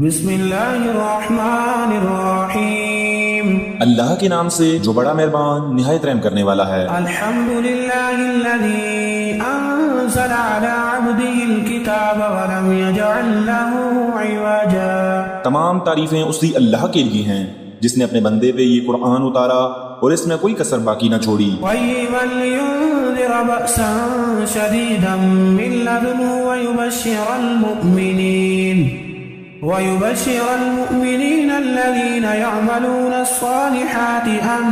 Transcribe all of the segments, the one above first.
بسم اللہ الرحمن الرحیم۔ اللہ کے نام سے جو بڑا مہربان نہایت رحم کرنے والا ہے۔ الحمد للہ الذی انزل علی عبدہ الکتاب ولم یجعل لہ عوجا۔ تمام تعریفیں اسی اللہ کے لیے ہیں جس نے اپنے بندے پہ یہ قرآن اتارا اور اس میں کوئی کسر باقی نہ چھوڑی۔ قیما لینذر بأسا شدیدا من لدنہ ويبشر المؤمنين الذين يعملون الصالحات أن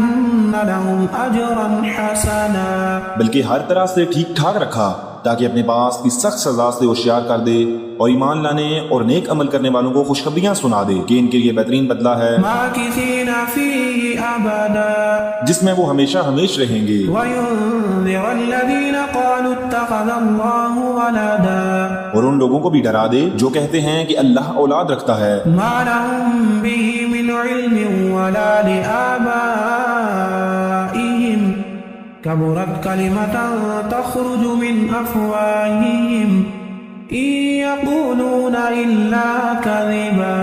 لهم أجرا حسنا۔ بلکہ ہر طرح سے ٹھیک ٹھاک رکھا تاکہ اپنے پاس کی سخت سزا سے ہوشیار کر دے اور ایمان لانے اور نیک عمل کرنے والوں کو خوشخبریاں سنا دے کہ ان کے لیے بہترین بدلہ ہے ماکثین فیہ ابدا، جس میں وہ ہمیشہ ہمیش رہیں گے۔ وینذر الذین قالوا اتخذ اللہ ولدا، اور ان لوگوں کو بھی ڈرا دے جو کہتے ہیں کہ اللہ اولاد رکھتا ہے۔ ما لهم به من علم ولا لآبائهم كبرت كلمة تخرج من أفواههم إن يقولون إلا كذبا۔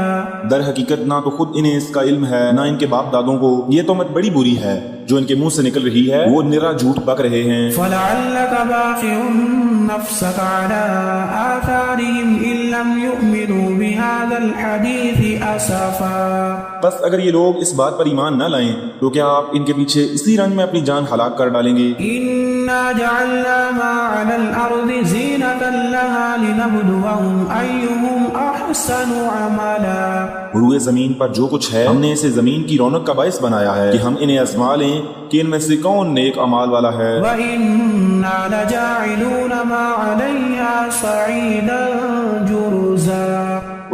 در حقیقت نہ تو خود انہیں اس کا علم ہے نہ ان کے باپ دادوں کو، یہ تہمت بڑی بری ہے جو ان کے منہ سے نکل رہی ہے، وہ نرا جھوٹ بک رہے ہیں۔ فلعلك باخع نفسك على آثارهم إن لم يؤمنوا بهذا الحديث أسفا۔ بس اگر یہ لوگ اس بات پر ایمان نہ لائیں تو کیا آپ ان کے پیچھے اسی رنج میں اپنی جان ہلاک کر ڈالیں گے؟ إنا جعلنا ما على الأرض زينة لها لنبلوهم أيهم أحسن عملا۔ روئے زمین پر جو کچھ ہے ہم نے اسے زمین کی رونق کا باعث بنایا ہے کہ ہم انہیں آزما لیں کہ ان میں سے کون نیک اعمال والا ہے۔ وَإِنَّا لَجَاعِلُونَ مَا عَلَيْهَا صَعِيدًا جُرُزًا۔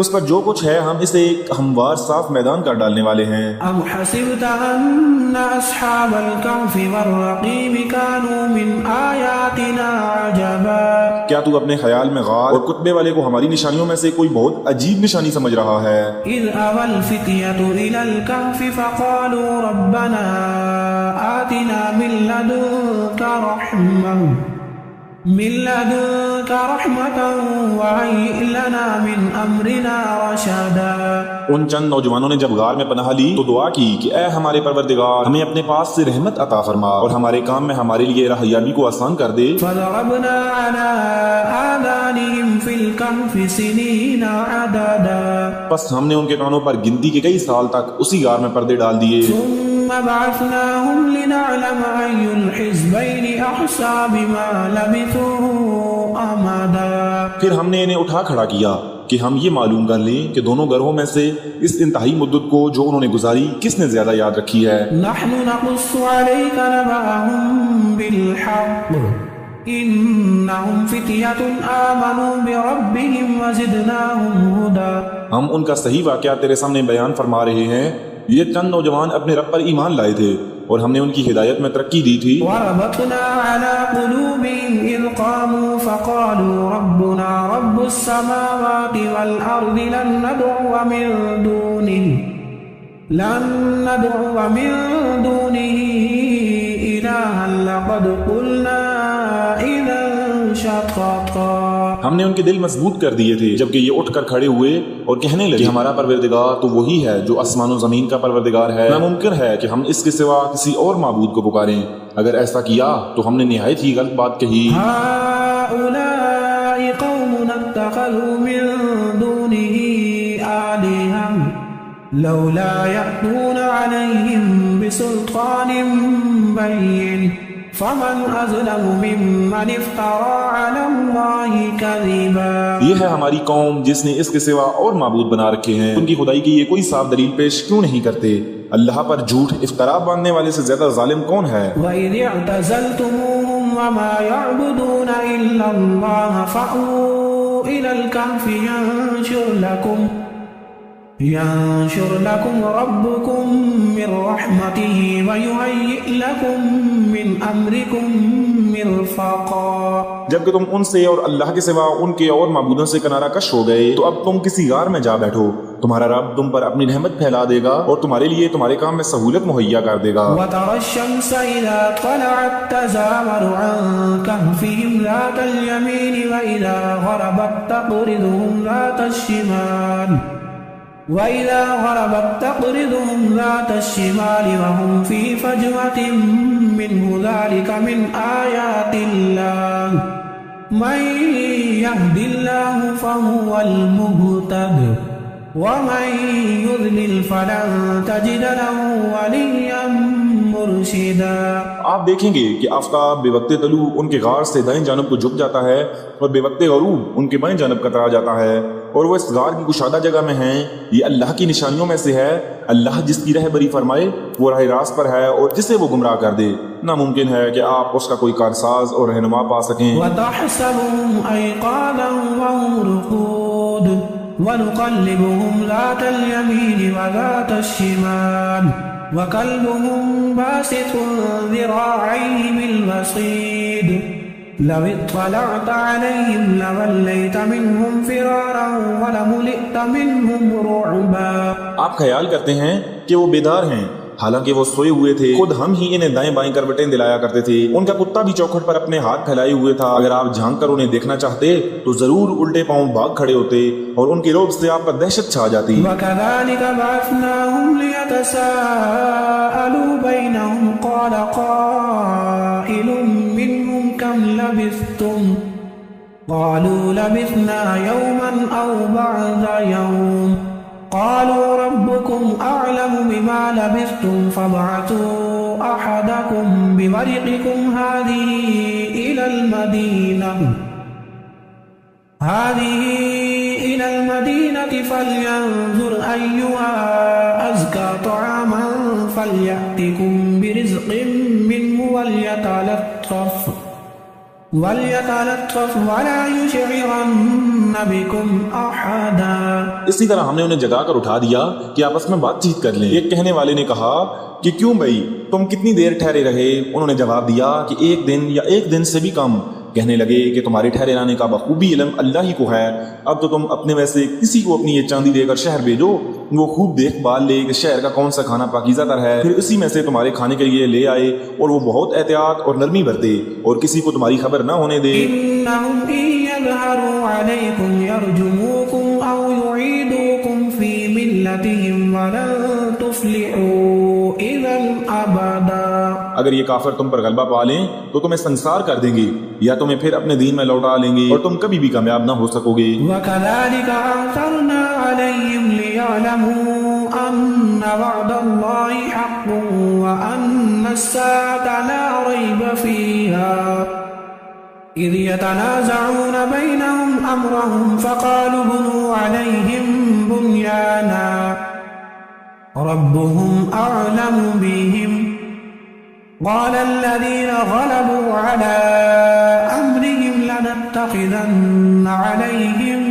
اس پر جو کچھ ہے ہم اسے ایک ہموار صاف میدان کر ڈالنے والے ہیں۔ أَمْ حَسِبْتَ أَنَّ أَصْحَابَ الْكَهْفِ وَالرَّقِيمِ كَانُوا مِنْ آيَاتِنَا عَجَبًا۔ کیا تو اپنے خیال میں غار اور کتبے والے کو ہماری نشانیوں میں سے کوئی بہت عجیب نشانی سمجھ رہا ہے؟ إِذْ أَوَى الْفِتْيَةُ إِلَى الْكَهْفِ فَقَالُوا رَبَّنَا آتِنَا من لدنك رحمة وهيئ لنا من أمرنا رشدا۔ ان چند نوجوانوں نے جب غار میں پناہ لی تو دعا کی کہ اے ہمارے پروردگار ہمیں اپنے پاس سے رحمت عطا فرما اور ہمارے کام میں ہمارے لیے راہیابی کو آسان کر دے۔ فضربنا على آذانهم في الكهف سنين عددا۔ پس ہم نے ان کے کانوں پر گنتی کے کئی سال تک اسی غار میں پردے ڈال دیے۔ ثم بعثناهم لنعلم أي الحزبين أحصى بما لبثوا أمدا۔ پھر ہم نے انہیں اٹھا کھڑا کیا کہ ہم یہ معلوم کر لیں کہ دونوں گروہوں میں سے اس انتہائی مدت کو جو انہوں نے گزاری کس نے زیادہ یاد رکھی ہے۔ نحن نقص عليك نبأهم بالحق إنهم فتية آمنوا بربهم وزدناهم هدى۔ ہم ان کا صحیح واقعہ تیرے سامنے بیان فرما رہے ہیں، یہ چند نوجوان اپنے رب پر ایمان لائے تھے اور ہم نے ان کی ہدایت میں ترقی دی تھی۔ وربطنا على قلوبهم إذ قاموا فقالوا ربنا رب السماوات والأرض لن ندعو من دونه إلها لقد قلنا إذا شططا۔ ہم نے ان کے دل مضبوط کر دیے تھے جبکہ یہ اٹھ کر کھڑے ہوئے اور کہنے لگے ہمارا پروردگار تو وہی ہے جو آسمان و زمین کا پروردگار ہے، ناممکن ہے کہ ہم اس کے سوا کسی اور معبود کو پکاریں، اگر ایسا کیا تو ہم نے نہایت ہی غلط بات کہی۔ هؤلاء قوم اتخذوا من دونه آلهة لولا يأتون عليهم بسلطان بين فمن أظلم ممن افترى على الله كذبا۔ یہ ہے ہماری قوم جس نے اس کے سوا اور معبود بنا رکھے ہیں، ان کی خدائی کی یہ کوئی صاف دلیل پیش کیوں نہیں کرتے؟ اللہ پر جھوٹ افترا باندھنے والے سے زیادہ ظالم کون ہے؟ وَإِذِ اعْتَزَلْتُمُوهُمْ وَمَا يَعْبُدُونَ إِلَّا اللَّهَ فَأْوُوا إِلَى الْكَهْفِ ينشر لكم ربكم من رحمته ويهيئ لكم من أمركم مرفقا۔ جبکہ تم ان سے اور اللہ کے سوا ان کے اور معبودوں سے کنارہ کش ہو گئے تو اب تم کسی غار میں جا بیٹھو، تمہارا رب تم پر اپنی رحمت پھیلا دے گا اور تمہارے لیے تمہارے کام میں سہولت مہیا کر دے گا۔ وَتَرَى الشَّمْسَ إِذَا طَلَعَتْ تَزَاوَرُ عَنْ كَهْفِهِمْ ذَاتَ الْيَمِينِ وَإِذَا غَرَبَتْ تَقْرِضُهُمْ ذَاتَ الشِّمَالِ وإذا غربت تقرضهم ذات الشمال وهم في فجوة منه ذلك من آيات الله من يهد الله فهو المهتد ومن يضلل فلن تجد له وليا مرشدا۔ آپ دیکھیں گے کہ آفتاب بے وقت طلوع ان کے غار سے دائیں جانب کو جھک جاتا ہے اور بے وقت غروب ان کے بائیں جانب کترا جاتا ہے، اور وہ اس غار کی کشادہ جگہ میں ہیں۔ یہ اللہ کی نشانیوں میں سے ہے۔ اللہ جس کی رہبری فرمائے وہ راہ راست پر ہے، اور جسے وہ گمراہ کر دے ناممکن ہے کہ آپ اس کا کوئی کارساز اور رہنما پا سکیں۔ وَتَحْسَبُهُمْ أَيْقَاظًا وَهُمْ رُقُودٌ وَنُقَلِّبُهُمْ ذَاتَ الْيَمِينِ وَذَاتَ الشِّمَالِ وَكَلْبُهُمْ بَاسِطٌ ذِرَاعَيْهِ بِالْوَصِيدِ لَوِ اطَّلَعْتَ عَلَيْهِمْ لَوَلَّيْتَ مِنْهُمْ فِرَارًا وَلَمُلِئْتَ مِنْهُمْ رُعْبًا۔ آپ خیال کرتے ہیں کہ وہ بیدار ہیں، حالانکہ وہ سوئے ہوئے تھے۔ خود ہم ہی انہیں دائیں بائیں کروٹیں دلایا کرتے تھے۔ ان کا کتا بھی چوکھٹ پر اپنے ہاتھ پھیلائے ہوئے تھا۔ اگر آپ جھانک کر انہیں دیکھنا چاہتے تو ضرور الٹے پاؤں بھاگ کھڑے ہوتے، اور ان کے رعب سے آپ پر دہشت چھا جاتی۔ وَكَذَلِكَ بَعَثْنَاهُمْ لِيَتَسَاءَلُوا بَيْنَهُمْ قَالَ قَائِلٌ مِّنْهُمْ كَمْ لَبِثْتُمْ قَالُوا لَبِثْنَا يَوْمًا أَوْ بَعْضَ يَوْمٍ قالوا ربكم أعلم بما لبثتم فابعثوا أحدكم بورقكم هذه إلى المدينة فلينظر أيها أزكى طعاما فليأتكم برزق منه وليتلطف ولا يشعرن بكم أحدا۔ اسی طرح ہم نے انہیں جگا کر اٹھا دیا کہ آپس میں بات چیت کر لیں۔ ایک کہنے والے نے کہا کہ کیوں بھائی تم کتنی دیر ٹھہرے رہے؟ انہوں نے جواب دیا کہ 1 دن یا 1 دن سے بھی کم۔ کہنے لگے کہ تمہارے ٹھہرے رہنے کا بخوبی علم اللہ ہی کو ہے۔ اب تو تم اپنے میں سے کسی کو اپنی یہ چاندی دے کر شہر بھیجو، وہ خوب دیکھ بھال لے کہ شہر کا کون سا کھانا پاکیزہ تر ہے، پھر اسی میں سے تمہارے کھانے کے لیے لے آئے، اور وہ بہت احتیاط اور نرمی برتے اور کسی کو تمہاری خبر نہ ہونے دے۔ إنهم إن يظهروا عليكم يرجموكم أو يعيدوكم في ملتهم ولن تفلحوا إذا أبدا۔ اگر یہ کافر تم پر غلبہ پا لیں تو تمہیں سنسار کر دیں گے یا تمہیں پھر اپنے دین میں لوٹا لیں گے، اور تم کبھی بھی کامیاب نہ ہو سکو گے۔ وَكَذَلِكَ أَعْثَرْنَا عَلَيْهِمْ لِيَعْلَمُوا أَنَّ وَعْدَ اللَّهِ حَقٌّ وَأَنَّ السَّاعَةَ لَا رَيْبَ فِيهَا إِذْ يَتَنَازَعُونَ بَيْنَهُمْ أَمْرَهُمْ فَقَالُوا ابْنُوا عَلَيْهِمْ بُنْيَانًا رَبُّهُمْ أَعْلَمُ بِهِمْ قال الذين غلبوا على أمرهم لنتخذن عليهم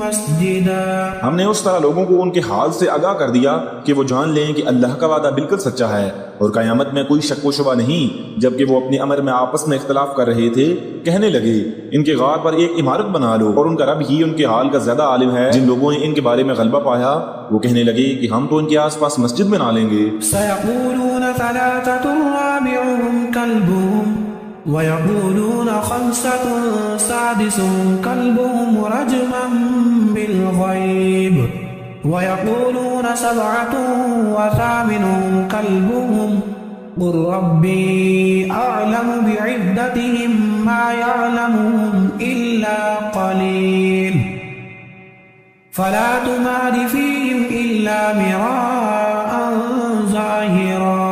مسجدا۔ ہم نے اس طرح لوگوں کو ان کے حال سے آگاہ کر دیا کہ وہ جان لیں کہ اللہ کا وعدہ بالکل سچا ہے اور قیامت میں کوئی شک و شبہ نہیں۔ جبکہ وہ اپنے امر میں آپس میں اختلاف کر رہے تھے، کہنے لگے ان کے غار پر ایک عمارت بنا لو، اور ان کا رب ہی ان کے حال کا زیادہ عالم ہے۔ جن لوگوں نے ان کے بارے میں غلبہ پایا وہ کہنے لگے کہ ہم تو ان کے آس پاس مسجد بنا لیں گے۔ سيقولون 3 رابعهم كلبهم ويقولون 5 سادسهم كلبهم رجما بالغيب ويقولون 7 وثامنهم كلبهم قل ربي أعلم بعدتهم ما يعلمهم إلا قليل فلا تمار فيهم إلا مراء ظاهرا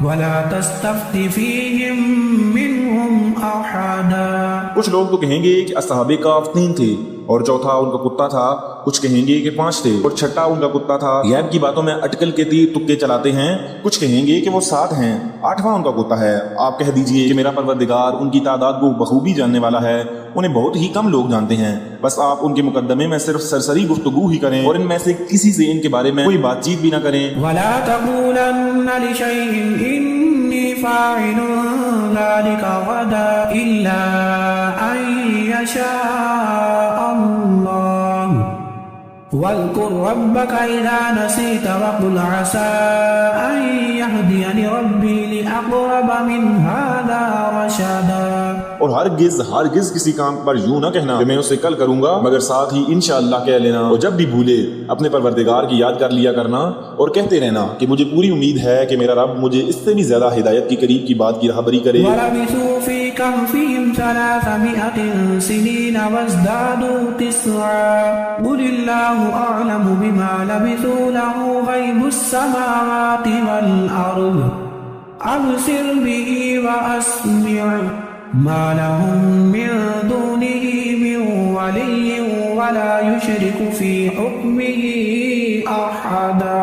ولا تستفت فيهم منهم أحدا۔ کچھ لوگ تو کہیں گے کہ اصحاب کہف 3 تھے، اور چوتھا ان کا کتا تھا، کچھ کہیں گے کہ 5 تھے، اور چھٹا ان کا کتا تھا۔ غیب کی باتوں میں اٹکل کے تیر تکے چلاتے ہیں، کچھ کہیں گے کہ وہ 7 ہیں، 8واں ان کا کتا ہے۔ آپ کہہ دیجئے کہ میرا پروردگار ان کی تعداد کو بخوبی جاننے والا ہے، انہیں بہت ہی کم لوگ جانتے ہیں، بس آپ ان کے مقدمے میں صرف سرسری گفتگو ہی کریں اور ان میں سے کسی سے ان کے بارے میں کوئی بات چیت بھی نہ کریں۔ وَلَا تَقُولَنَّ لِشَيْءٍ إِنِّي فَاعِلٌ ذَلِكَ غَدًا إِلَّا أَن يَشَاءَ اللَّهُ وَاذْكُرْ رَبَّكَ إِذَا نَسِيتَ وَقُلْ عَسَىٰ أَن يَهْدِيَنِ رَبِّي لِأَقْرَبَ مِنْ هَٰذَا رَشَدًا۔ اور ہرگز کسی کام پر یوں نہ کہنا کہ میں اسے کل کروں گا، مگر ساتھ ہی انشاءاللہ کہہ لینا، اور جب بھی بھولے اپنے پروردگار کی یاد کر لیا کرنا اور کہتے رہنا کہ مجھے پوری امید ہے کہ میرا رب مجھے اس سے بھی زیادہ ہدایت کی قریب کی بات کی راہبری کرے۔ وَلَبِثُوا فِي كَهْفِهِمْ 300 سِنِينَ وَازْدَادُوا تِسْعًا قُلِ اللَّهُ أَعْلَمُ بِمَا لَبِثُوا لَهُ غَيْبُ السَّمَاوَاتِ وَالْأَرْضِ أَبْصِرْ بِهِ وَأَسْمِعْ مَا لَهُم مِّن دُونِهِ مِن وَلِيٍّ وَلَا يُشْرِكُ فِي حُكْمِهِ أَحَدًا۔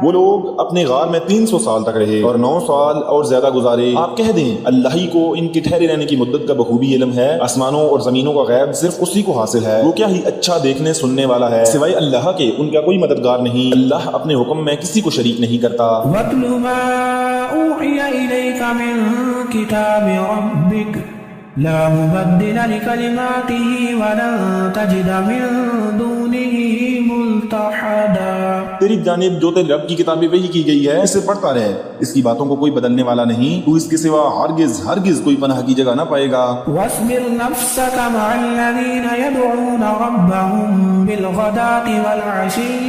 وہ لوگ اپنے غار میں 300 سال تک رہے اور 9 سال اور زیادہ گزارے۔ آپ کہہ دیں اللہ ہی کو ان کے ٹھہرے رہنے کی مدت کا بخوبی علم ہے، آسمانوں اور زمینوں کا غیب صرف اسی کو حاصل ہے، وہ کیا ہی اچھا دیکھنے سننے والا ہے، سوائے اللہ کے ان کا کوئی مددگار نہیں، اللہ اپنے حکم میں کسی کو شریک نہیں کرتا۔ وَاتْلُ مَا أُوحِيَ إِلَيْكَ مِن كِتَابِ رَبِّكَ لَا مُبَدِّلَ لِكَلِمَاتِهِ وَلَن تَجِدَ مِن دُونِهِ مُلْتَحَدًا۔ تیری جانب جو تیرے رب کی کتابیں وحی کی گئی ہے اسے پڑھتا رہ، اس کی باتوں کو کوئی بدلنے والا نہیں، تو اس کے سوا ہرگز کوئی پناہ کی جگہ نہ پائے گا۔ وَاصْبِرْ نَفْسَكَ مَعَ الَّذِينَ يَدْعُونَ رَبَّهُم بِالْغَدَاةِ وَالْعَشِيِّ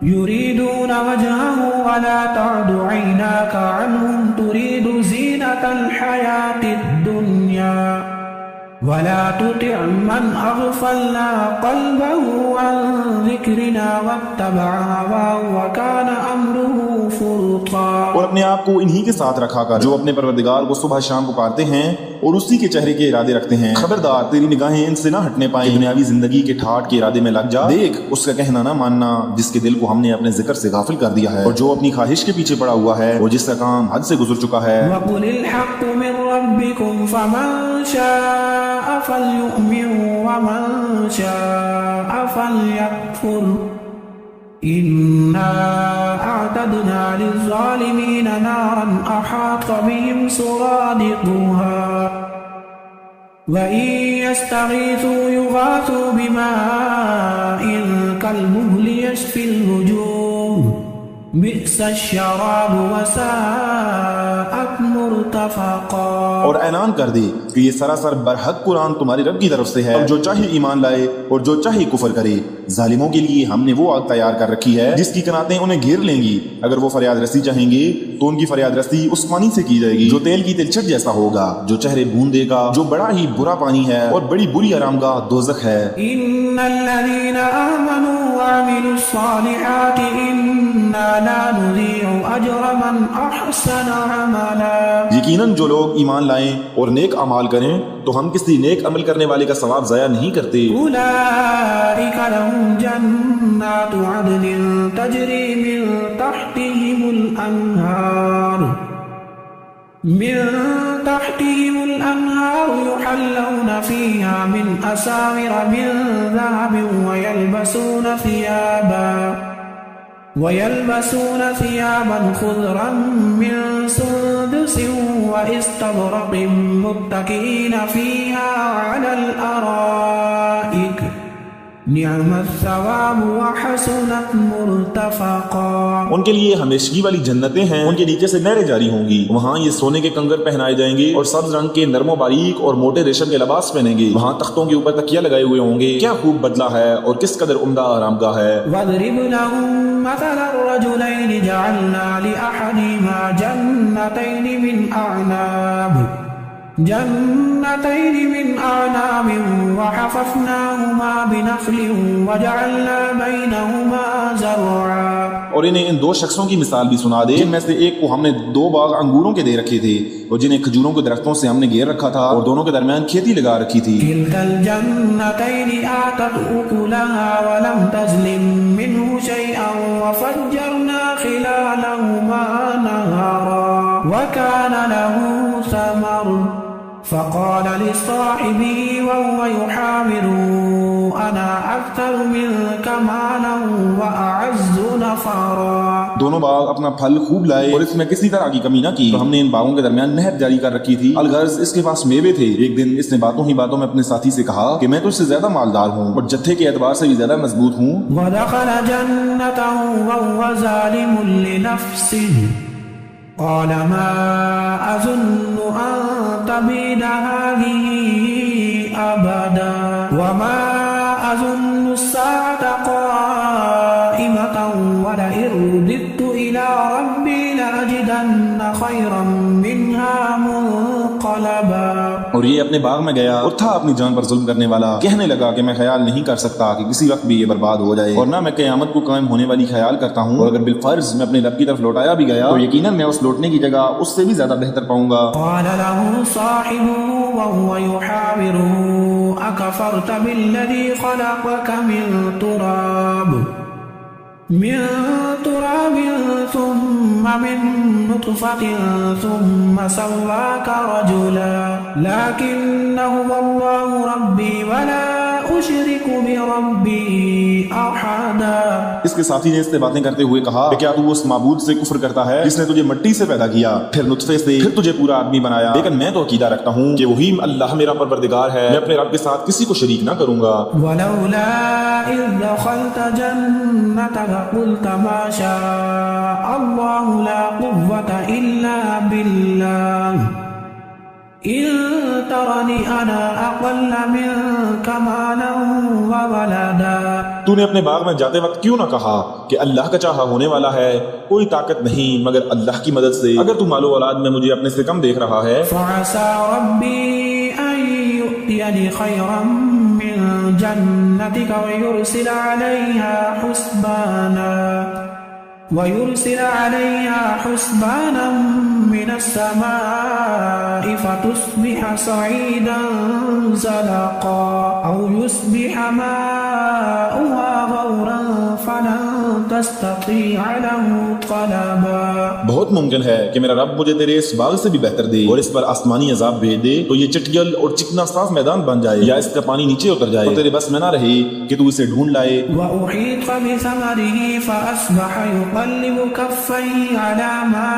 يُرِيدُونَ وَجْهَهُ وَلَا تَعْدُ عَيْنَاكَ عَنْهُمْ تُرِيدُ زِينَةَ الْحَيَاةِ الدُّنْيَا وَلَا تُطِعْ مَنْ أَغْفَلْنَا قَلْبَهُ عَنْ ذِكْرِنَا وَاتَّبَعَ هَوَاهُ وَكَانَ أَمْرُهُ فُرُطًا۔ اور اپنے آپ کو انہی کے ساتھ رکھا کر جو اپنے پروردگار کو صبح شام پکارتے ہیں اور اسی کے چہرے کے ارادے رکھتے ہیں، خبردار تیری نگاہیں ان سے نہ ہٹنے پائیں، دنیاوی زندگی کے ٹھاٹ کے ارادے میں لگ جا۔ دیکھ اس کا کہنا نہ ماننا جس کے دل کو ہم نے اپنے ذکر سے غافل کر دیا ہے، اور جو اپنی خواہش کے پیچھے پڑا ہوا ہے اور جس کا کام حد سے گزر چکا ہے۔ وَقُلِ الْحَقُّ مِن رَّبِّكُمْ فَمَن شَاءَ فَلْيُؤْمِن وَمَن شَاءَ فَلْيَكْفُرْ إِنَّا أَعْتَدْنَا لِلظَّالِمِينَ نَارًا أَحَاطَ بِهِمْ سُرَادِقُهَا وَإِن يَسْتَغِيثُوا يُغَاثُوا بِمَاءٍ كَالْمُهْلِ يَشْفِي الْوُجُوهَ بِئْسَ الشَّرَابُ وَسَاءَتْ مُرْتَفَقًا۔ اور اعلان کر دے کہ یہ سراسر برحق قرآن تمہاری رب کی طرف سے ہے، اب جو چاہے ایمان لائے اور جو چاہے کفر کرے، ظالموں کے لیے ہم نے وہ آگ تیار کر رکھی ہے جس کی کناتیں انہیں گھیر لیں گی، اگر وہ فریاد رسی چاہیں گے تو ان کی فریاد رسی اس پانی سے کی جائے گی جو تیل کی تلچھٹ جیسا ہوگا، جو چہرے بھون دے گا، جو بڑا ہی برا پانی ہے اور بڑی بری آرامگاہ دوزخ ہے۔ إِنَّ الَّذِينَ آمَنُوا وَعَمِلُوا الصَّالِحَاتِ إِنَّا لَا نُضِيعُ أَجْرَ مَنْ أَحْسَنَ عَمَلًا۔ یقیناً جو لوگ ایمان لائیں اور نیک اعمال کریں تو ہم کسی نیک عمل کرنے والے کا ثواب ضائع نہیں کرتے۔ أُولَئِكَ لَهُمْ جَنَّاتُ عَدْنٍ تَجْرِي مِن تَحْتِهِمُ الْأَنْهَارُ يُحَلَّوْنَ فِيهَا مِنْ أَسَاوِرَ مِن ذَهَبٍ ويلبسون ثيابا خضرا من سندس واستبرق متكئين فيها على الأرائك نعم الثواب وحسنت مرتفقا۔ ان کے لیے ہمیشگی والی جنتیں ہیں، ان کے نیچے سے نہریں جاری ہوں گی، وہاں یہ سونے کے کنگر پہنائے جائیں گے اور سبز رنگ کے نرم و باریک اور موٹے ریشم کے لباس پہنیں گے، وہاں تختوں کے اوپر تکیہ لگائے ہوئے ہوں گے، کیا خوب بدلہ ہے اور کس قدر عمدہ آرامگاہ ہے۔ واضرب لهم مثل الرجلين جعلنا لأحدهما جنتين من أعناب وحففناهما بنخل وجعلنا بينهما زرعا۔ اور انہیں ان دو شخصوں کی مثال بھی سنا دے جن میں سے ایک کو ہم نے 2 باغ انگوروں کے دے رکھے تھے اور جنہیں کھجوروں کے درختوں سے ہم نے گھیر رکھا تھا اور دونوں کے درمیان کھیتی لگا رکھی تھی۔ كلتا الجنتين آتت أكلها ولم تظلم منه شيئا وفجرنا خلالهما نهرا وكان له ثمر فقال لصاحبه وهو يحاوره أنا أكثر منك مالا وأعز نفرا۔ دونوں باغ اپنا پھل خوب لائے اور اس میں کسی طرح کی کمی نہ کی، تو ہم نے ان باغوں کے درمیان نہر جاری کر رکھی تھی، الغرض اس کے پاس میوے تھے۔ ایک دن اس نے باتوں ہی باتوں میں اپنے ساتھی سے کہا کہ میں تو اس سے زیادہ مالدار ہوں اور جتھے کے اعتبار سے بھی زیادہ مضبوط ہوں۔ ودخل جنته وهو ظالم لنفسه قال ما أظن أن تبيد هذه أبدا وما أظن الساعة قائمة ولئن رددت إلى ربي لأجدن خيرا منها منقلبا. اور یہ اپنے باغ میں گیا اور تھا اپنی جان پر ظلم کرنے والا، کہنے لگا کہ میں خیال نہیں کر سکتا کہ کسی وقت بھی یہ برباد ہو جائے، اور نہ میں قیامت کو قائم ہونے والی خیال کرتا ہوں، اور اگر بالفرض میں اپنے رب کی طرف لوٹایا بھی گیا تو یقیناً میں اس لوٹنے کی جگہ اس سے بھی زیادہ بہتر پاؤں گا. قال له صاحبه وهو يحاوره أكفرت بالذي خلقك من تراب ثم من نطفة ثم سواك رجلا لكن هو الله ربي ولا أشرك بربي أحدا. اس کے ساتھی نے اس سے باتیں کرتے ہوئے کہا کہ کیا تو اس معبود سے کفر کرتا ہے جس نے تجھے مٹی سے پیدا کیا، پھر نطفے سے، پھر تجھے پورا آدمی بنایا؟ لیکن میں تو عقیدہ رکھتا ہوں کہ وہی اللہ میرا پروردگار ہے، میں اپنے رب کے ساتھ کسی کو شریک نہ کروں گا. ولولا إذ دخلت جنتك قلت ما شاء الله لا قوة إلا بالله إن ترني أنا أقل منك مالا وولدا. تو نے اپنے باغ میں جاتے وقت کیوں نہ کہا کہ اللہ کا چاہا ہونے والا ہے، کوئی طاقت نہیں مگر اللہ کی مدد سے، اگر تو مال و اولاد میں مجھے اپنے سے کم دیکھ رہا ہے. فعسى ربي أن يؤتيني خيرا من جنتك ويرسل عليها حسبانا من السماء فتصبح صعيدا زلقا أو يصبح ماؤها غورا فلن تستطيع له طلبا. بہت ممکن ہے کہ میرا رب مجھے تیرے اس باغ سے بھی بہتر دے اور اس پر آسمانی عذاب بھیج دے تو یہ چٹگل اور چکنا صاف میدان بن جائے، یا اس کا پانی نیچے اتر جائے، تو تیرے بس میں نہ رہے کہ تو اسے ڈھونڈ لائے. وأحيط بثمره فأصبح يقلب كفيه على ما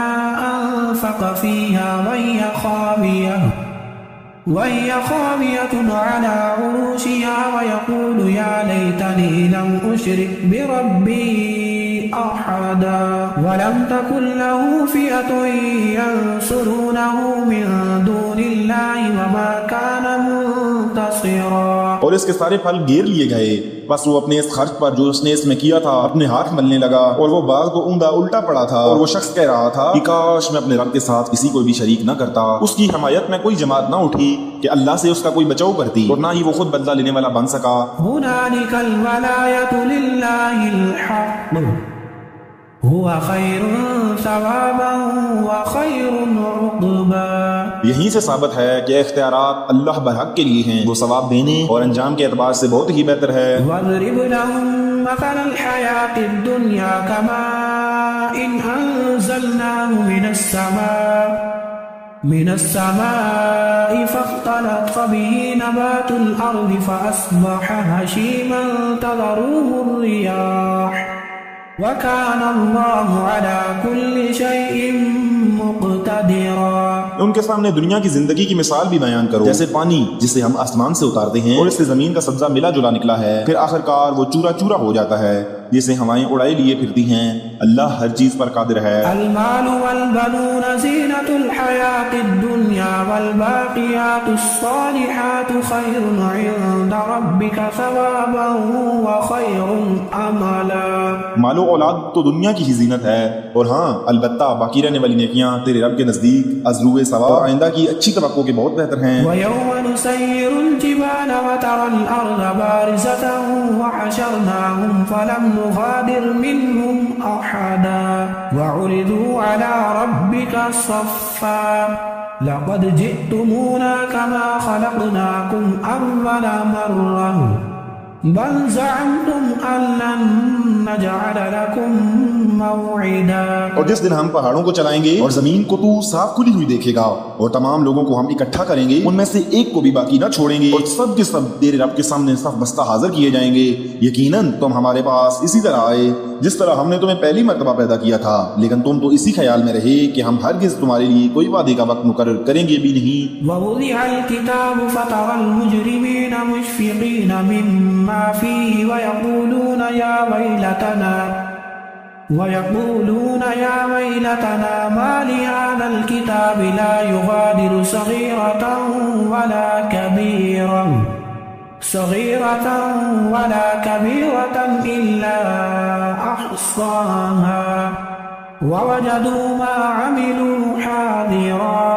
أنفق فيها وهي خاوية على عروشها ويقول يا ليتني لم أشرك بربي أحدا ولم تكن له فئة ينصرونه من دون الله وما كان منتصرا. اور اس کے سارے پھل گیر لیے گئے، بس وہ اپنے اس خرچ پر جو اس نے اس میں کیا تھا اپنے ہاتھ ملنے لگا، اور وہ باغ تو اوندا الٹا پڑا تھا، اور وہ شخص کہہ رہا تھا کہ کاش میں اپنے رب کے ساتھ کسی کو بھی شریک نہ کرتا. اس کی حمایت میں کوئی جماعت نہ اٹھی کہ اللہ سے اس کا کوئی بچاؤ کرتی، اور نہ ہی وہ خود بدلہ لینے والا بن سکا. هنالك الولاية لله الحق هو خير ثوابا وخير عقبا. یہیں سے ثابت ہے کہ اختیارات اللہ برحق کے لیے ہیں، وہ ثواب دینے اور انجام کے اعتبار سے بہت ہی بہتر ہے. واضرب لهم مثل الحياة الدنيا كماء أنزلناه من السماء فاختلط به نبات الأرض فأصبح هشيما تذروه الرياح وَكَانَ اللَّهُ عَلَى كُلِّ شَيْءٍ مُقْتَدِرًا. ان کے سامنے دنیا کی زندگی کی مثال بھی بیان کرو، جیسے پانی جسے ہم آسمان سے اتارتے ہیں اور اس سے زمین کا سبزہ ملا جلا نکلا ہے، پھر آخر کار وہ چورا چورا ہو جاتا ہے، جسے ہوائیں اڑائے لیے پھرتی ہیں. اللہ ہر چیز پر قادر ہے. المال والبنون زینة الحیاة الدنیا والباقیات الصالحات خیر عند ربک ثوابا وخیر املا. مال و اولاد تو دنیا کی ہی زینت ہے، اور ہاں البتہ باقی رہنے والی نیکیاں تیرے رب کے نزدیک ازرو ثواب اور آئندہ کی اچھی توقع کے بہت بہتر ہیں. وَيَوْمَ نُسَيِّرُ الْجِبَالَ وَتَرَى الْأَرْضَ بَارِزَةً وَحَشَرْنَاهُمْ فَلَمْ نُغَادِرْ مِنْهُمْ أَحَدًا وَعُرِضُوا عَلَى رَبِّكَ صَفًّا لَقَدْ جِئْتُمُونَا كَمَا خَلَقْنَاكُمْ أَوَّلَ مَرَّةٍ بل زعمتم أن لن نجعل لكم موعدا. اور جس دن ہم پہاڑوں کو چلائیں گے اور زمین کو تو صاف کھلی ہوئی دیکھے گا، اور تمام لوگوں کو ہم اکٹھا کریں گے، ان میں سے ایک کو بھی باقی نہ چھوڑیں گے، اور سب کے سب تیرے رب کے سامنے صف بستہ حاضر کیے جائیں گے. یقیناً تم ہمارے پاس اسی طرح آئے جس طرح ہم نے تمہیں پہلی مرتبہ پیدا کیا تھا، لیکن تم تو اسی خیال میں رہے کہ ہم ہرگز تمہارے لیے کوئی وعدے کا وقت مقرر کریں گے بھی نہیں. ووضع الكتاب فترى المجرمين مشفقين مما فيه ويقولون ويقولون يا ويلتنا ما لهذا الكتاب لا يغادر صغيرة ولا كبيرة إلا أحصاها ووجدوا ما عملوا حاضرا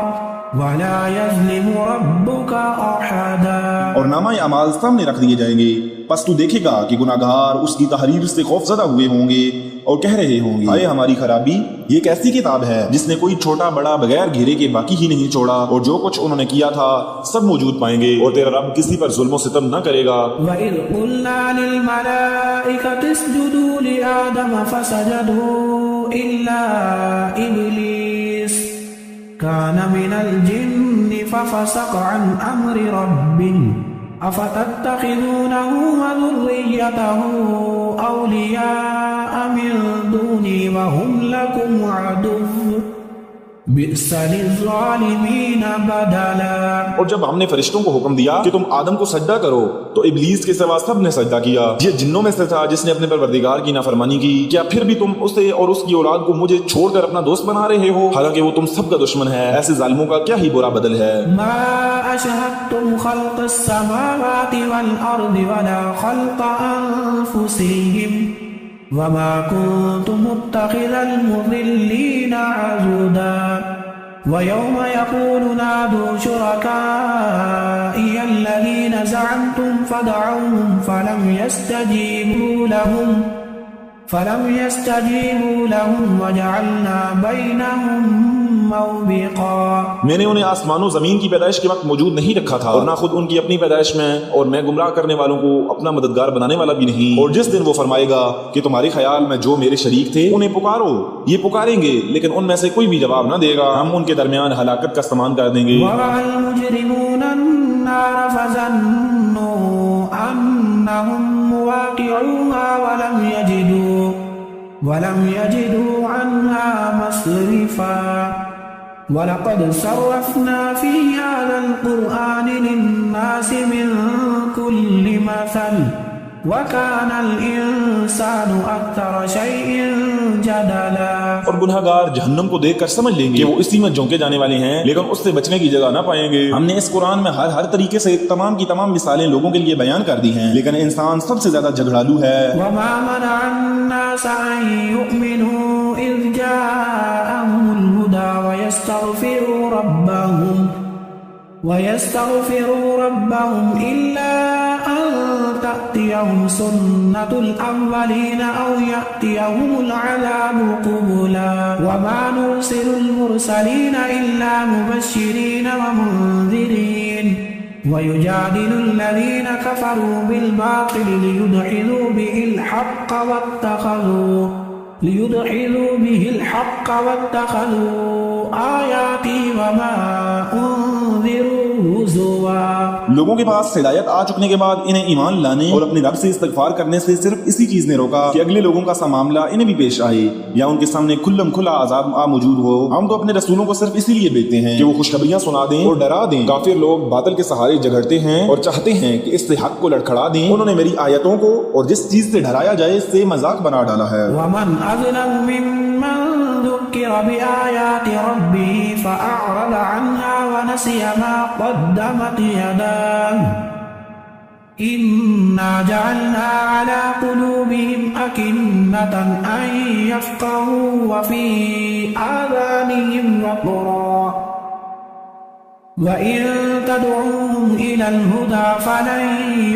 ولا يظلم ربك أحدا. اور نامہ اعمال سامنے رکھ دیے جائیں گے، پس تو دیکھے گا کہ گناہگار اس کی تحریر سے خوف زدہ ہوئے ہوں گے اور کہہ رہے ہوں گے، ہائے ہماری خرابی، یہ کیسی کتاب ہے جس نے کوئی چھوٹا بڑا بغیر گھیرے کے باقی ہی نہیں چھوڑا، اور جو کچھ انہوں نے کیا تھا سب موجود پائیں گے، اور تیرا رب کسی پر ظلم و ستم نہ کرے گا. وَإِذْ قُلْنَا لِلْمَلَائِكَةِ اسْجُدُوا لِآدَمَ فَسَجَدُوا إِلَّا إِبْلِيسَ كَانَ مِنَ الْجِنِّ فَفَسَقَ عَنْ أَمْرِ رَبِّهِ أَفَتَتَّخِذُونَهُ وَذُرِّيَّتَهُ أَوْلِيَاءَ مِن دُونِي وَهُمْ لَكُمْ عَدُوٌّ بِئْسَ لِلظَّالِمِينَ بَدَلًا. اور جب ہم نے فرشتوں کو حکم دیا کہ تم آدم کو سجدہ کرو تو ابلیس کے سوا سب نے سجدہ کیا. یہ جنوں میں سے تھا جس نے اپنے پروردگار کی نافرمانی کی. کیا پھر بھی تم اسے اور اس کی اولاد کو مجھے چھوڑ کر اپنا دوست بنا رہے ہو، حالانکہ وہ تم سب کا دشمن ہے. ایسے ظالموں کا کیا ہی برا بدل ہے. ما أشهدتم خلق السماوات والأرض ولا خلق أنفسهم وما كنت متخذ المضلين عضدا ويوم يقول نادوا شركائي الذين زعمتم فدعوهم فلم يستجيبوا لهم وجعلنا بينهم موبقا. میں نے انہیں آسمان و زمین کی پیدائش کے وقت موجود نہیں رکھا تھا، اور نہ خود ان کی اپنی پیدائش میں، اور میں گمراہ کرنے والوں کو اپنا مددگار بنانے والا بھی نہیں. اور جس دن وہ فرمائے گا کہ تمہارے خیال میں جو میرے شریک تھے انہیں پکارو، یہ پکاریں گے لیکن ان میں سے کوئی بھی جواب نہ دے گا. ہم ان کے درمیان ہلاکت کا سامان کر دیں گے. ورأى المجرمون النار فظنوا أنهم مواقعوها ولم يجدوا عنها مصرفا وَلَقَدْ صَرَّفْنَا فِي هَذَا الْقُرْآنِ لِلنَّاسِ مِنْ كُلِّ مَثَلٍ وَكَانَ الْإِنسَانُ أَكْثَرَ شَيْءٍ جَدَلًا. اور گناہگار جہنم کو دیکھ کر سمجھ لیں گے کہ وہ اسی میں جھونکے جانے والے ہیں، لیکن اس سے بچنے کی جگہ نہ پائیں گے. ہم نے اس قرآن میں ہر طریقے سے تمام کی تمام مثالیں لوگوں کے لیے بیان کر دی ہیں، لیکن انسان سب سے زیادہ جھگڑالو ہے. وَمَا مَنَعَ النَّاسَ أَن يُؤْمِنُوا إِذْ جَاءَهُمُ الْهُدَى وَيَسْتَغْفِرُوا رَبَّهُمْ إِلَّا أَن تَأْتِيَهُمْ سُنَّةُ الْأَوَّلِينَ أَوْ يَأْتِيَهُمُ الْعَذَابُ قُبُلًا وَمَا نُرْسِلُ الْمُرْسَلِينَ إِلَّا مُبَشِّرِينَ وَمُنذِرِينَ وَيُجَادِلُ الَّذِينَ كَفَرُوا بِالْبَاطِلِ لِيُدْحِضُوا بِهِ الْحَقَّ وَاتَّخَذُوا آیاتی وما انذروا ہزوا. لوگوں کے پاس ہدایت آ چکنے کے بعد انہیں ایمان لانے اور اپنے رب سے استغفار کرنے سے صرف اسی چیز نے روکا کہ اگلے لوگوں کا سا معاملہ انہیں بھی پیش آئے یا ان کے سامنے کھلم کھلا عذاب موجود ہو. ہم تو اپنے رسولوں کو صرف اسی لیے بھیجتے ہیں کہ وہ خوشخبریاں سنا دیں اور ڈرا دیں. کافر لوگ باطل کے سہارے جھگڑتے ہیں اور چاہتے ہیں کہ اس سے حق کو لڑکھڑا دیں. انہوں نے میری آیتوں کو اور جس چیز سے ڈرایا جائے اس سے مذاق بنا ڈالا ہے. ومن اظلم ممن ذکر بآیات ربه فأعرض عنها ونسي ما قدمت يداه إنا جعلنا على قلوبهم أكنة أن يفقهوا وفي آذانهم وقرا وَإِن تَدْعُوهُمْ إِلَى الْهُدَى فَلَن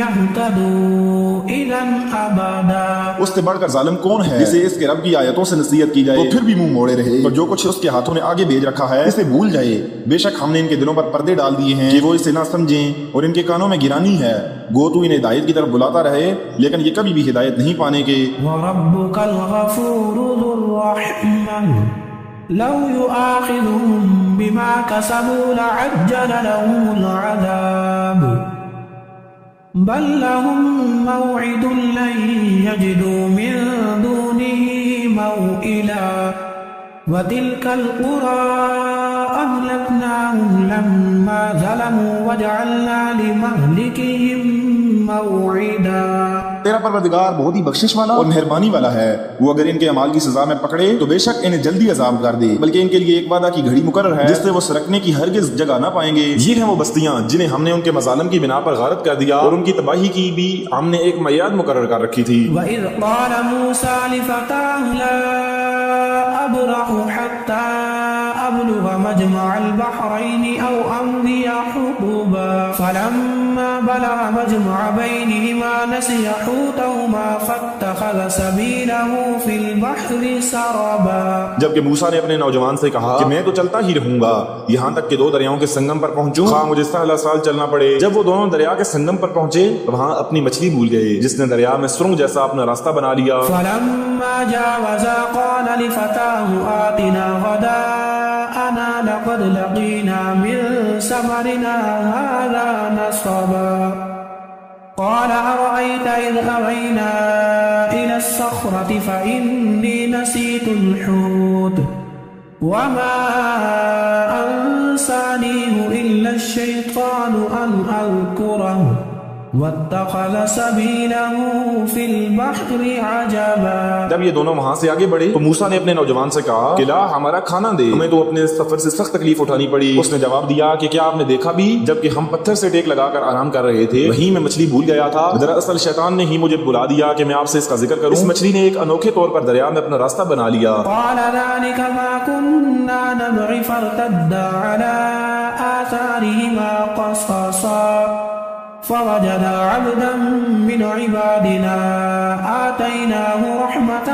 يَهْتَدُوا إِذًا أَبَدًا. اس سے بڑھ کر ظالم کون ہے جسے اس کے رب کی آیتوں سے نصیحت کی جائے تو پھر بھی منہ موڑے رہے اور جو کچھ اس کے ہاتھوں نے آگے بھیج رکھا ہے اسے بھول جائے. بے شک ہم نے ان کے دلوں پر پردے ڈال دیے ہیں کہ وہ اسے نہ سمجھیں اور ان کے کانوں میں گرانی ہے. گو تو انہیں ہدایت کی طرف بلاتا رہے لیکن یہ کبھی بھی ہدایت نہیں پانے کے. وَرَبُّكَ الْغَفُورُ ذُو الرَّحْمَةِ لو يؤاخذهم بما كسبوا لعجل لهم العذاب بل لهم موعد لن يجدوا من دونه موئلا وتلك القرى أهلكناهم لما ظلموا وجعلنا لمهلكهم موعدا. تیرا پروردگار بہت ہی بخشش والا اور مہربانی والا ہے، وہ اگر ان کے اعمال کی سزا میں پکڑے تو بے شک انہیں جلدی عذاب کر دے، بلکہ ان کے لیے ایک وعدہ کی گھڑی مقرر ہے جس سے وہ سرکنے کی ہرگز جگہ نہ پائیں گے۔ یہ ہیں وہ بستیاں جنہیں ہم نے ان کے مظالم کی بنا پر غارت کر دیا، اور ان کی تباہی کی بھی ہم نے ایک میعاد مقرر کر رکھی تھی۔ وَإِذْ قَالَ مُوسَى لِفَتَاهُ لَا أَبْرَحُ حَتَّى أَبْلُغَ مَجْمَعَ الْبَحْرَيْنِ أَوْ أَمْضِيَ حُقُبًا فَلَمَّا بَلَغَ مَجْمَعَ بَيْنِهِمَا نَسِيَ حُوتَهُمَا فَاتَّخَذَ سَبِيلَهُ فِي الْبَحْرِ سَرَبًا۔ جبکہ موسیٰ نے اپنے نوجوان سے کہا کہ میں تو چلتا ہی رہوں گا یہاں تک کہ دو دریاؤں کے سنگم پر پہنچوں، خواہ مجھے سال چلنا پڑے۔ جب وہ دونوں دریا کے سنگم پر پہنچے تو وہاں اپنی مچھلی بھول گئے جس نے دریا میں سرنگ جیسا اپنا راستہ بنا لیا۔ فَلَمَّا جَاوَزَا قَالَ لِفَتَاهُ آتِنَا غَدَاءَنَا لَقَدْ لَقِينَا مِن سَفَرِنَا هَذَا نَصَبًا قَالَ أَرَأَيْتَ إِذْ أَوَيْنَا إِلَى الصَّخْرَةِ فَإِنِّي نَسِيتُ الْحُوتَ وَمَا أَنسَانِيهُ إِلَّا الشَّيْطَانُ أَنْ أَذْكُرَهُ وَاتَّخَذَ سَبِيلَهُ فِي الْبَحْرِ عَجَبًا۔ جب یہ دونوں وہاں سے آگے بڑھے تو موسیٰ نے اپنے نوجوان سے کہا کہ لا ہمارا کھانا دے، ہمیں تو اپنے سفر سے سخت تکلیف اٹھانی پڑی۔ اس نے جواب دیا کہ کیا آپ نے دیکھا بھی جبکہ ہم پتھر سے ٹیک لگا کر آرام کر رہے تھے وہیں میں مچھلی بھول گیا تھا، دراصل شیطان نے ہی مجھے بلا دیا کہ میں آپ سے اس کا ذکر کروں۔ اس مچھلی نے ایک انوکھے طور پر دریا میں اپنا راستہ بنا لیا۔ قال ذلك ما كنا نبغي فارتدا على آثارهما قصصا فوجدا عبدا من عبادنا آتيناه رحمة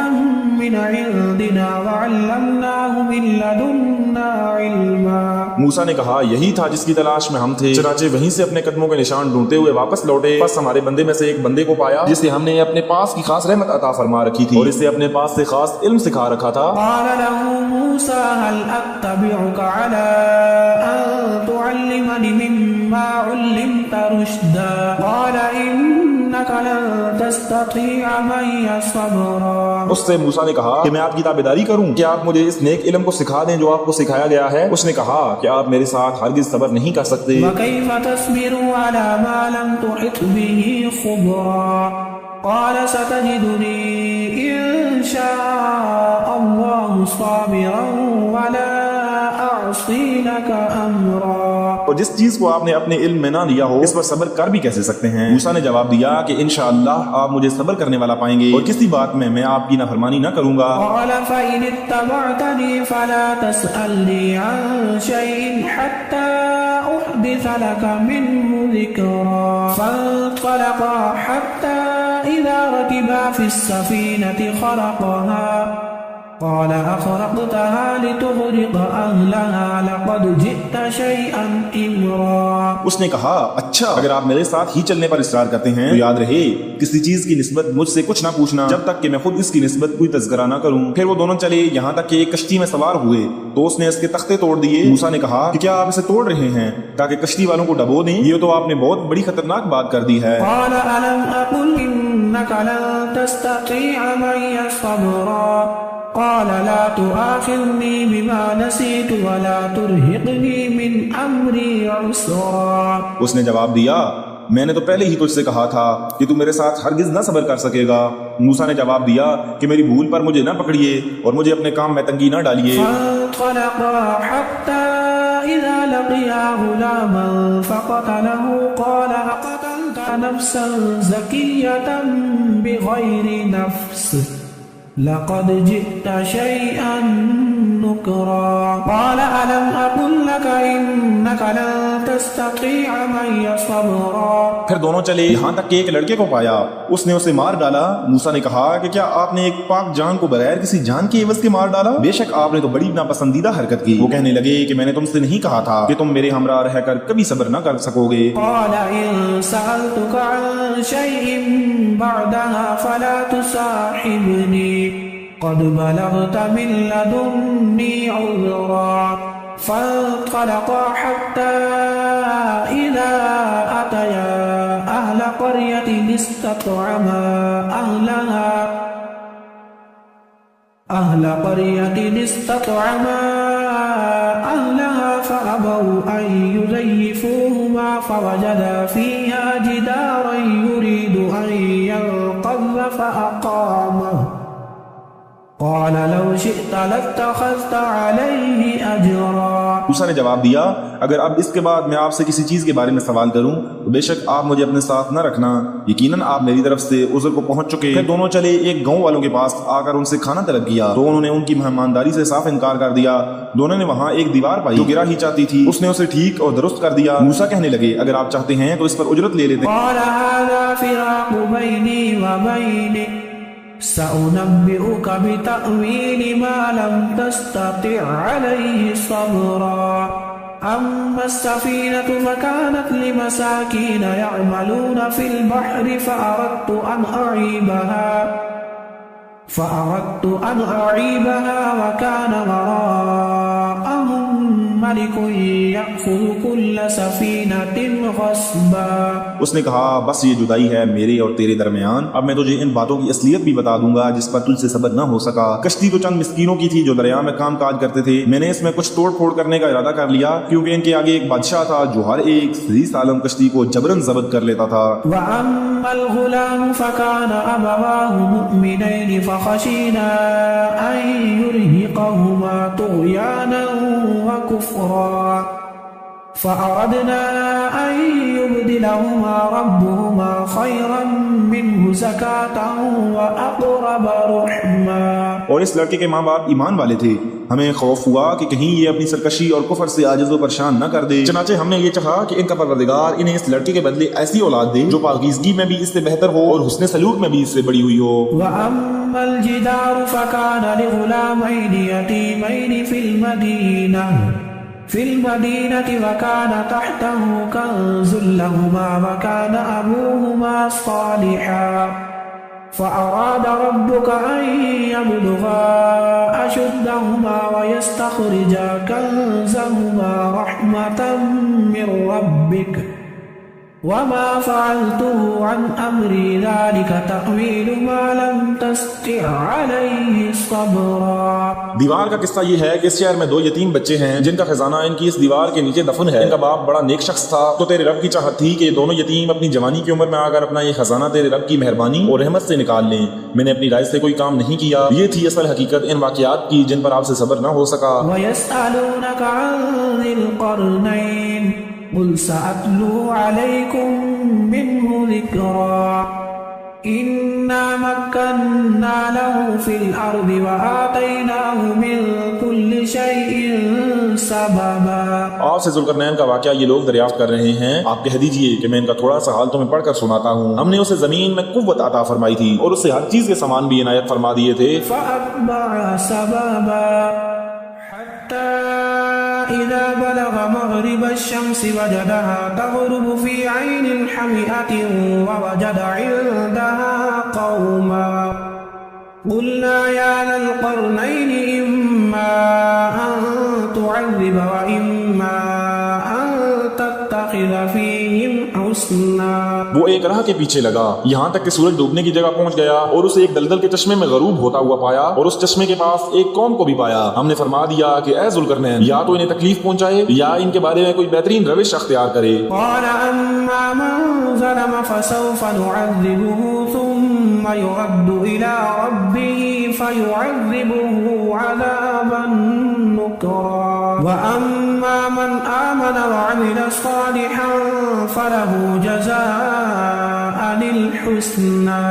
من عندنا وعلمناه من لدنا علما۔ موسیٰ نے کہا یہی تھا جس کی تلاش میں ہم تھے، چنانچہ وہیں سے اپنے قدموں کے نشان ڈھونڈتے ہوئے واپس لوٹے، پس ہمارے بندے میں سے ایک بندے کو پایا جسے ہم نے اپنے پاس کی خاص رحمت عطا فرما رکھی تھی اور اسے اپنے پاس سے خاص علم سکھا رکھا تھا۔ قال له موسى هل أتبعك على أن تعلمني مما علمت رشدا قال إنك لن تستطيع معي صبرا۔ اس سے موسیٰ نے کہا کہ میں آپ کی تابعداری کروں، کیا آپ مجھے اس نیک علم کو سکھا دیں جو آپ کو سکھایا گیا ہے؟ اس نے کہا کہ آپ میرے ساتھ ہرگز صبر نہیں کر سکتے۔ وكيف تصبر على ما لم تحط به خبرا قال ستجدني إن شاء الله صابرا ولا أعصي لك أمرا۔ اور جس چیز کو آپ نے اپنے علم میں نہ لیا ہو اس پر صبر کر بھی کیسے سکتے ہیں؟ موسیٰ نے جواب دیا کہ انشاءاللہ آپ مجھے صبر کرنے والا پائیں گے اور کسی بات میں میں آپ کی نافرمانی نہ کروں گا۔ قال فإن اتبعتني فلا تسألني عن شيء حتى أحدث لك منه ذكرا فانطلقا حتى إذا ركبا في السفينة خرقها قال أخرقتها لتغرق أهلها لقد جئت شيئا إمرا۔ اس نے کہا اچھا اگر آپ میرے ساتھ ہی چلنے پر اصرار کرتے ہیں تو یاد رہے کسی چیز کی نسبت مجھ سے کچھ نہ پوچھنا جب تک کہ میں خود اس کی نسبت کوئی تذکرہ نہ کروں۔ پھر وہ دونوں چلے یہاں تک کہ ایک کشتی میں سوار ہوئے تو اس نے اس کے تختے توڑ دیے۔ موسیٰ نے کہا کہ کیا آپ اسے توڑ رہے ہیں تاکہ کشتی والوں کو ڈبو دیں؟ یہ تو آپ نے بہت بڑی خطرناک بات کر دی ہے۔ قال ألم أقل إنك لن تستطيع معي صبرا قال لا تؤاخذني بما نسيت ولا ترهقني من أمري عسرا۔ اس نے جواب دیا میں نے تو پہلے ہی تجھ سے کہا تھا کہ تو میرے ساتھ ہرگز نہ صبر کر سکے گا۔ موسیٰ نے جواب دیا کہ میری بھول پر مجھے نہ پکڑیے اور مجھے اپنے کام میں تنگی نہ ڈالیے۔ فانطلقا حتى إذا لقيا غلاما فقتله قال أقتلت نفسا زكية بغير نفس لقد جئت شيئا نكرا قال ألم أقل لك إنك لن تستطيع معي صبرا۔ پھر دونوں چلے یہاں تک کہ ایک لڑکے کو پایا اس نے اسے مار ڈالا۔ موسیٰ نے کہا کہ کیا آپ نے ایک پاک جان کو بغیر کسی جان کے عوض کے مار ڈالا؟ بے شک آپ نے تو بڑی ناپسندیدہ حرکت کی۔ وہ کہنے لگے کہ میں نے تم سے نہیں کہا تھا کہ تم میرے ہمراہ رہ کر کبھی صبر نہ کر سکو گے۔ قال إن سألتك عن شيء بعدها فلا تصاحبني قد بلغت من لدني عذرا فانطلقا حتى إذا أتيا أهل قرية استطعما أهلها فأبوا أن يضيفوهما فوجدا فيها جدارا يريد أن ينقض فأقامه قال لو شئت لاتخذت عليه أجرا. موسیٰ نے جواب دیا اگر اب اس کے بعد میں آپ سے کسی چیز کے بارے میں سوال کروں تو بے شک آپ مجھے اپنے ساتھ نہ رکھنا، یقیناً آپ میری طرف سے عذر کو پہنچ چکے. پھر دونوں چلے ایک گاؤں والوں کے پاس آ کر ان سے کھانا طلب کیا تو انہوں نے ان کی مہمانداری سے صاف انکار کر دیا. دونوں نے وہاں ایک دیوار پائی جو گرا ہی چاہتی تھی، اس نے اسے ٹھیک اور درست کر دیا. موسیٰ کہنے لگے اگر آپ چاہتے ہیں تو اس پر اجرت لے لیتے. قال هذا فراق بيني وبينك سأنبئك بتأويل ما لم تستطع عليه صبرا. أما السفينة فكانت لمساكين يعملون في البحر فأردت أن أعيبها وكان وراءهم ملك يأخذ كل سفينة غصبا. اس نے کہا بس یہ جدائی ہے میرے اور تیرے درمیان، اب میں تجھے ان باتوں کی اصلیت بھی بتا دوں گا جس پر تجھ سے صبر نہ ہو سکا. کشتی تو چند مسکینوں کی تھی جو دریا میں کام کاج کرتے تھے. میں نے اس میں کچھ توڑ پھوڑ کرنے کا ارادہ کر لیا کیونکہ ان کے آگے ایک بادشاہ تھا جو ہر ایک صحیح سالم کشتی کو جبرن ضبط کر لیتا تھا. وأما الغلام فكان أبواه مؤمنين فخشينا أن يرهقهما طغيانا وكفرا فأردنا أن يبدلهما ربهما خيرا منه زكاة وأقرب رحما. اور اس لڑکے کے ماں باپ ایمان والے تھے. ہمیں خوف ہوا کہ کہیں یہ اپنی سرکشی اور کفر سے عاجز و پریشان نہ کر دے. چنانچہ ہم نے یہ چاہا کہ ان کا پروردگار انہیں اس لڑکے کے بدلے ایسی اولاد دے جو پاکیزگی میں بھی اس سے بہتر ہو اور حسن سلوک میں بھی اس سے بڑی ہوئی ہو. وأما الجدار فكان لغلامين يتيمين في المدينة وكان تحته كنز لهما وكان أبوهما صالحا فأراد ربك أن يبلغا أشدهما ويستخرجا كنزهما رحمة من ربك وما فعلته عن أمري ذلك تأويل ما لم تستطع عليه صبرا. دیوار کا قصہ یہ ہے کہ اس شہر میں دو یتیم بچے ہیں جن کا خزانہ ان کی اس دیوار کے نیچے دفن ہے. ان کا باپ بڑا نیک شخص تھا تو تیرے رب کی چاہت تھی کہ یہ دونوں یتیم اپنی جوانی کی عمر میں آ کر اپنا یہ خزانہ تیرے رب کی مہربانی اور رحمت سے نکال لیں. میں نے اپنی رائے سے کوئی کام نہیں کیا. یہ تھی اصل حقیقت ان واقعات کی جن پر آپ سے صبر نہ ہو سکا. ويسألونك عن ذي القرنين قل سأتلو عليكم منه ذكرا إنا مكنا له في الأرض وآتيناه من كل شيء سببا. آپ سے ذوالقرنین کا واقعہ یہ لوگ دریافت کر رہے ہیں، آپ کہہ دیجئے کہ میں ان کا تھوڑا سا حال تمہیں پڑھ کر سناتا ہوں. ہم نے اسے زمین میں قوت عطا فرمائی تھی اور اسے ہر چیز کے سامان بھی عنایت فرما دیے تھے. فأتبع سببا حتى إذا بلغ مغرب الشمس وجدها تغرب في عين حمئة ووجد عندها قوما قلنا يا ذا القرنين إما أن تعذب وإما أن تتخذ فيهم حسنا. وہ ایک راہ کے پیچھے لگا یہاں تک کہ سورج ڈوبنے کی جگہ پہنچ گیا اور اسے ایک دلدل کے چشمے میں غروب ہوتا ہوا پایا اور اس چشمے کے پاس ایک قوم کو بھی پایا. ہم نے فرما دیا کہ اے ذوالقرنین یا تو انہیں تکلیف پہنچائے یا ان کے بارے میں کوئی بہترین روش اختیار کرے. قال أما من ظلم فسوف نعذبه ثم يرد إلى ربه فيعذبه عذابا نكرا وأما من آمن وعمل صالحا فله جزاء الحسنى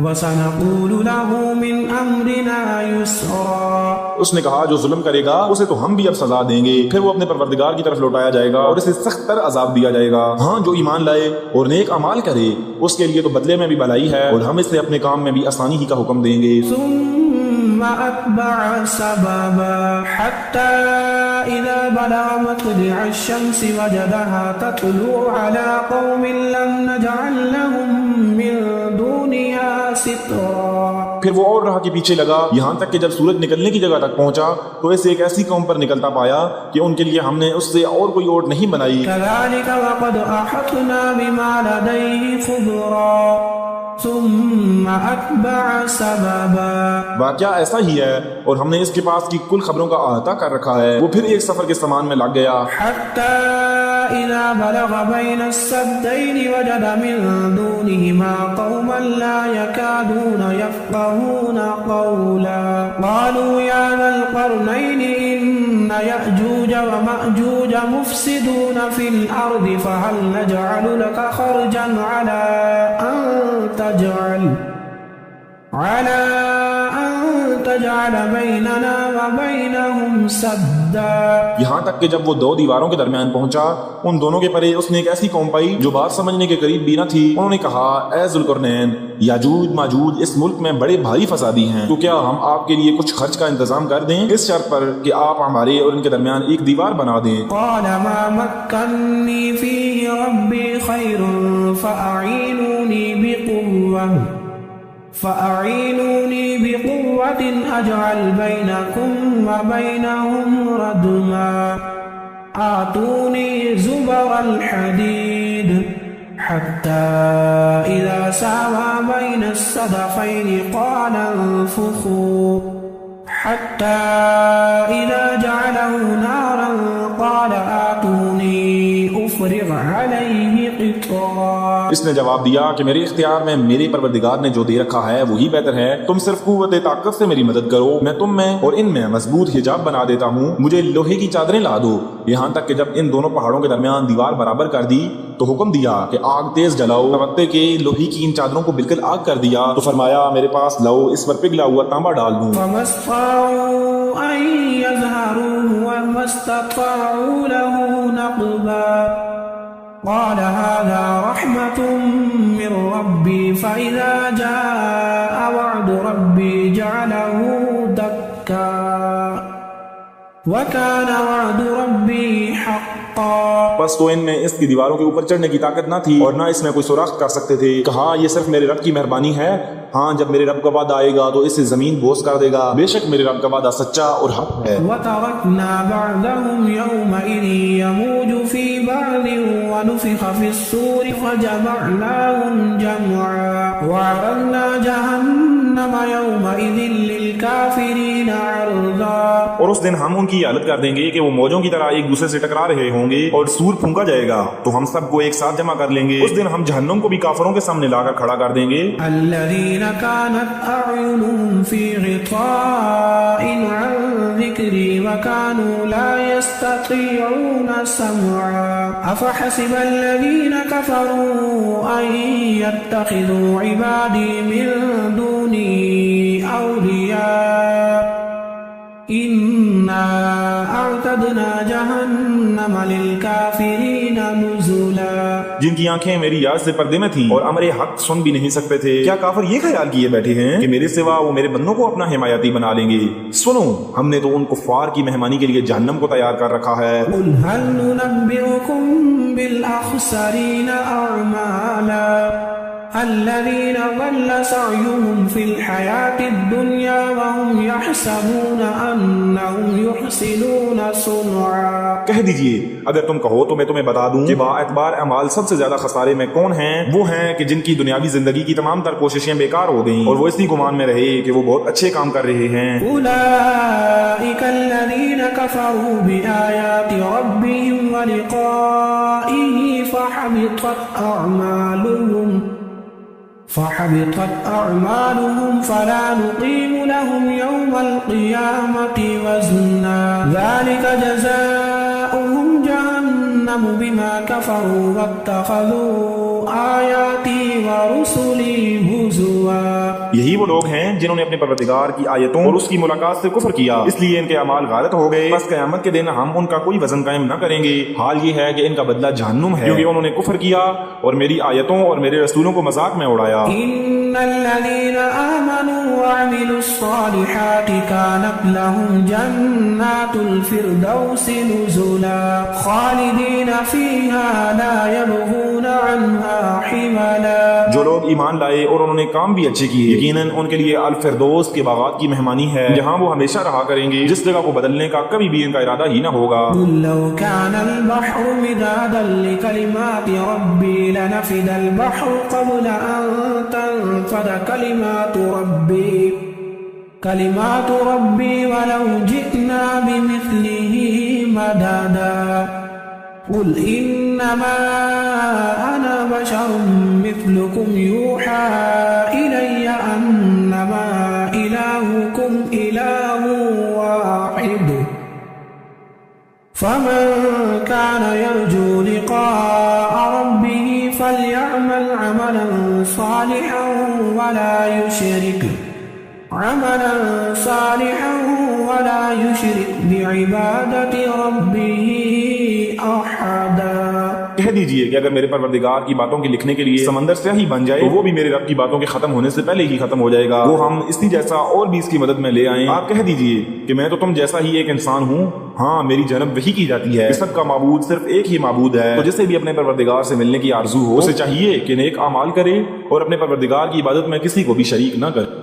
وَسَنَقُولُ لَهُ مِنْ أَمْرِنَا يُسْرًا. اس نے کہا جو ظلم کرے گا اسے تو ہم بھی اب سزا دیں گے، پھر وہ اپنے پروردگار کی طرف لوٹایا جائے گا اور اسے سخت تر عذاب دیا جائے گا. ہاں جو ایمان لائے اور نیک اعمال کرے اس کے لیے تو بدلے میں بھی بھلائی ہے اور ہم اسے اپنے کام میں بھی آسانی ہی کا حکم دیں گے. ثم أتبع سببا حتى إذا بلغ مطلع الشمس وجدها تطلع على قوم لم نجعل لهم من دونها سترا. پھر وہ اور راہ کے پیچھے لگا یہاں تک کہ جب سورج نکلنے کی جگہ تک پہنچا تو اسے ایک ایسی قوم پر نکلتا پایا کہ ان کے لیے ہم نے اس سے اور کوئی اوٹ نہیں بنائی. كذلك وقد أحطنا بما لديه خبرا ثم أتبع سببا. واقعہ ایسا ہی ہے اور ہم نے اس کے پاس کی کل خبروں کا احاطہ کر رکھا ہے. وہ پھر ایک سفر کے سامان میں لگ گیا حتى إذا بلغ بين السدين وجد من دونهما قوما لا يكادون يفقهون قولا. قالوا يا ذا القرنين إن يأجوج ومأجوج مفسدون في الأرض فهل نجعل لك خرجا على أن تجعل بيننا وبينهم سدا. یہاں تک کہ جب وہ دو دیواروں کے درمیان پہنچا ان دونوں کے پرے اس نے ایک ایسی قوم پائی جو بات سمجھنے کے قریب بھی نہ تھی. انہوں نے کہا اے ذوالقرنین یاجوج ماجوج اس ملک میں بڑے بھاری فسادی ہیں تو کیا ہم آپ کے لیے کچھ خرچ کا انتظام کر دیں اس شرط پر کہ آپ ہمارے اور ان کے درمیان ایک دیوار بنا دیں. قال ما مكنني فيه ربي خير فأعينوني بقوة أجعل بينكم وبينهم ردما. آتوني زبر الحديد حتى إذا ساوى بين الصدفين قال انفخوا حتى إذا جعله نارا قال آتوني أفرغ عليه قطرا. اس نے جواب دیا کہ میرے اختیار میں میرے پروردگار نے جو دے رکھا ہے وہی بہتر ہے. تم صرف قوت طاقت سے میری مدد کرو میں تم میں اور ان میں مضبوط حجاب بنا دیتا ہوں. مجھے لوہے کی چادریں لا دو. یہاں تک کہ جب ان دونوں پہاڑوں کے درمیان دیوار برابر کر دی تو حکم دیا کہ آگ تیز جلاؤ. نوتے کے لوہے کی ان چادروں کو بالکل آگ کر دیا تو فرمایا میرے پاس لاؤ اس پر پگھلا ہوا تانبا ڈال دوں. أن يظهروه وما استطاعوا له نقبا. قال هذا رحمة من ربي فإذا جاء وعد ربي جعله دكا وكان وعد ربي حقا. بس تو ان میں اس کی دیواروں کے اوپر چڑھنے کی طاقت نہ تھی اور نہ اس میں کوئی سوراخ کر سکتے تھے. کہا یہ صرف میرے رب کی مہربانی ہے. ہاں جب میرے رب کا وعدہ آئے گا تو اسے زمین بوس کر دے گا. بے شک میرے رب کا وعدہ سچا اور حق ہے. وَتَرَكْنَا بَعْدَهُمْ يَوْمَئِذٍ يَمُوجُ فِي بَعْضٍ وَنُفِخَ فِي الصُّورِ فَجَمَعْنَاهُمْ جَمْعًا وَعَرَضْنَا جَهَنَّمَ يَوْمَئِذٍ لِلْكَافِرِينَ عَرْضًا. اور اس دن ہم ان کی حالت کر دیں گے کہ وہ موجوں کی طرح ایک دوسرے سے ٹکرا رہے ہوں گے اور سور پھونکا جائے گا تو ہم سب کو ایک ساتھ جمع کر لیں گے. اس دن ہم جہنم کو بھی کافروں کے سامنے لا کر کھڑا کر دیں گے. الذين كانت أعينهم في غطاء عن ذكري وكانوا لا يستطيعون سمعا. أفحسب الذين كفروا أن يتخذوا عبادي من دوني أولياء إنا أعتدنا جهنم للكافرين نزلا. جن کی آنکھیں میری یاد سے پردے میں تھیں اور امر حق سن بھی نہیں سکتے تھے کیا کافر یہ خیال کیے بیٹھے ہیں کہ میرے سوا وہ میرے بندوں کو اپنا حمایتی بنا لیں گے. سنو ہم نے تو ان کفار کی مہمانی کے لیے جہنم کو تیار کر رکھا ہے. قل هل ننبئكم بالأخسرين أعمالا الذين ضل سعيهم في الحياة الدنيا وهم يحسبون أنهم يحسنون صنعا. کہہ دیجئے اگر تم کہو تو میں تمہیں بتا دوں کہ با اعتبار اعمال سب سے زیادہ خسارے میں کون ہیں. وہ ہیں کہ جن کی دنیاوی زندگی کی تمام تر کوششیں بیکار ہو گئیں اور وہ اسی گمان میں رہے کہ وہ بہت اچھے کام کر رہے ہیں. أولئك الذين كفروا بآيات ربهم ولقائه فحبطت أعمالهم فلا نقيم لهم يوم القيامة وزنا. ذلك جزاؤهم جهنم بما كفروا واتخذوا آياتي ورسلي هزوا. یہی وہ لوگ ہیں جنہوں نے اپنے پروردگار کی آیتوں اور اس کی ملاقات سے کفر کیا اس لیے ان کے اعمال غلط ہو گئے. بس قیامت کے دن ہم ان کا کوئی وزن قائم نہ کریں گے. حال یہ ہے کہ ان کا بدلہ جہنم ہے کیونکہ انہوں نے کفر کیا اور میری آیتوں اور میرے رسولوں کو مذاق میں اڑایا. إن الذين آمنوا وعملوا الصالحات كانت لهم جنات الفردوس نزلا خالدين فيها لا يبغون عنها حولا. جو لوگ ایمان لائے اور انہوں نے کام بھی اچھے کیے یقیناً ان کے لیے الفردوس کے باغات کی مہمانی ہے جہاں وہ ہمیشہ رہا کریں گے، جس جگہ کو بدلنے کا کبھی بھی ان کا ارادہ ہی نہ ہوگا. قل لو كان البحر مدادا لكلمات ربي لنفد البحر قبل أن تنفد كلمات ربي ولو جئنا بمثله مددا. قل إنما أنا بشر مثلكم يوحى إلي أنما إلهكم إله واحد فمن كان يرجو لقاء ربه فليعمل عملا صالحا ولا يشرك بعبادة ربه أحدا. کہہ دیجئے کہ اگر میرے پروردگار کی باتوں کے لکھنے کے لیے سمندر سے ہی بن جائے تو وہ بھی میرے رب کی باتوں کے ختم ہونے سے پہلے ہی ختم ہو جائے گا. وہ ہم اسی جیسا اور بھی اس کی مدد میں لے آئیں. آپ کہہ دیجئے کہ میں تو تم جیسا ہی ایک انسان ہوں. ہاں میری جانب وحی کی جاتی ہے. سب کا معبود صرف ایک ہی معبود ہے. تو جسے بھی اپنے پروردگار سے ملنے کی آرزو ہو اسے چاہیے کہ نیک اعمال کرے اور اپنے پروردگار کی عبادت میں کسی کو بھی شریک نہ کرے.